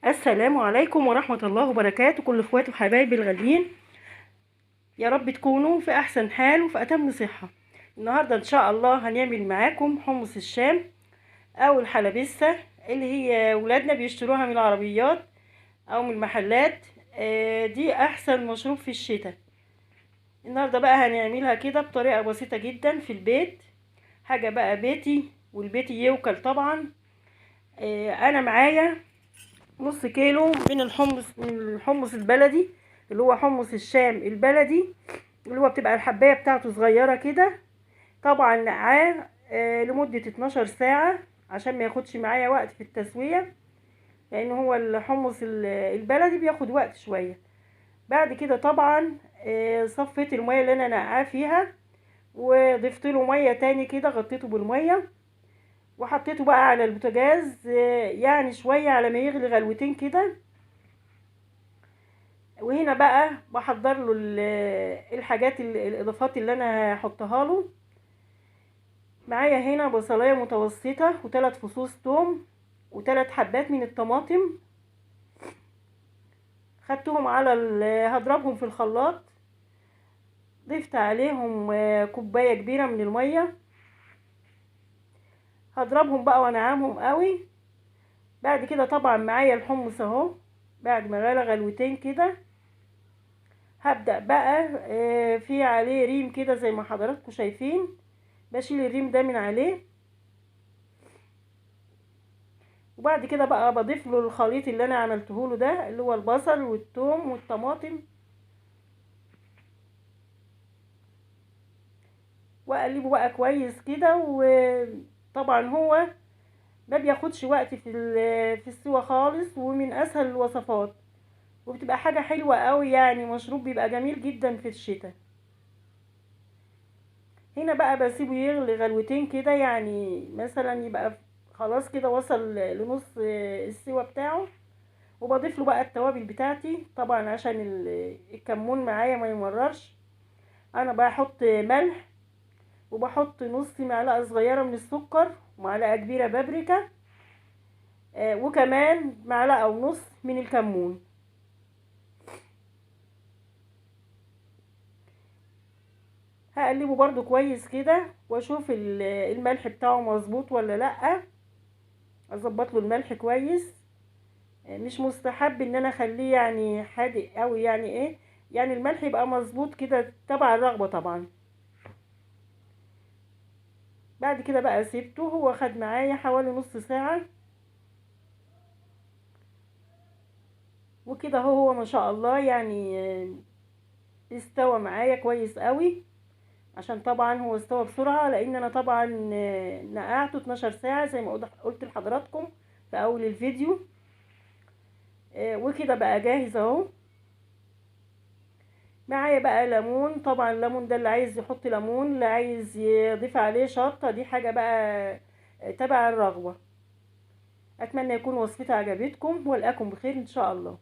السلام عليكم ورحمة الله وبركاته، كل اخواتي وحبايبي الغاليين. يا رب تكونوا في احسن حال وفي اتم صحة. النهاردة ان شاء الله هنعمل معاكم حمص الشام او الحلبسة اللي هي ولادنا بيشتروها من العربيات او من المحلات. دي احسن مشروب في الشتاء. النهاردة بقى هنعملها كده بطريقة بسيطة جدا في البيت، حاجة بقى بيتي والبيتي يوكل طبعا. انا معايا نص كيلو من الحمص البلدي، اللي هو حمص الشام البلدي، اللي هو بتبقى الحبايه بتاعته صغيره كده. طبعا نقعاه لمده 12 ساعه عشان ما ياخدش معايا وقت في التسويه، لان هو الحمص البلدي بياخد وقت شويه. بعد كده طبعا صفيت الميه اللي انا نقعاه فيها، وضفت له ميه تاني كده، غطيته بالميه وحطيته بقى على البوتاجاز يعني شويه على ما يغلي غلوتين كده. وهنا بقى بحضر له الحاجات الاضافات اللي انا هحطها له. معايا هنا بصلايه متوسطه وثلاث فصوص توم وثلاث حبات من الطماطم، خدتهم على هضربهم في الخلاط. ضفت عليهم كوبايه كبيره من الميه، هضربهم بقى وانعمهم قوي. بعد كده طبعا معايا الحمص اهو، بعد ما غلى غلوتين كده هبدأ بقى في عليه ريم كده زي ما حضراتكم شايفين. بشيل الريم ده من عليه، وبعد كده بقى بضيف له الخليط اللي انا عملته له ده، اللي هو البصل والثوم والطماطم، واقلبه بقى كويس كده. وطبعا هو ما بياخدش وقت في السوا خالص، ومن اسهل الوصفات، وبتبقى حاجة حلوة قوي، يعني مشروب بيبقى جميل جدا في الشتاء. هنا بقى بسيبه يغلي غلوتين كده، يعني مثلا يبقى خلاص كده وصل لنص السوا بتاعه. وبضيف له بقى التوابل بتاعتي طبعا عشان الكمون معايا ما يمررش. انا بحط ملح، وبحط نص معلقه صغيره من السكر، ومعلقه كبيره بابريكا، وكمان معلقه ونص من الكمون. هقلبه برضو كويس كده واشوف الملح بتاعه مظبوط ولا لا. اظبط له الملح كويس. مش مستحب ان انا اخليه يعني حادق قوي، يعني ايه، يعني الملح يبقى مظبوط كده تبع الرغبه طبعا. بعد كده بقى سيبته، هو خد معايا حوالي نص ساعه وكده. هو ما شاء الله يعني استوى معايا كويس قوي. عشان طبعا هو استوى بسرعه، لان انا طبعا نقعته 12 ساعه زي ما قلت لحضراتكم في اول الفيديو. وكده بقى جاهز اهو. معايا بقى ليمون، طبعا الليمون ده اللي عايز يحط ليمون، اللي عايز يضيف عليه شطة، دي حاجة بقى تبع الرغبة. اتمنى يكون وصفتي عجبتكم، والقاكم بخير ان شاء الله.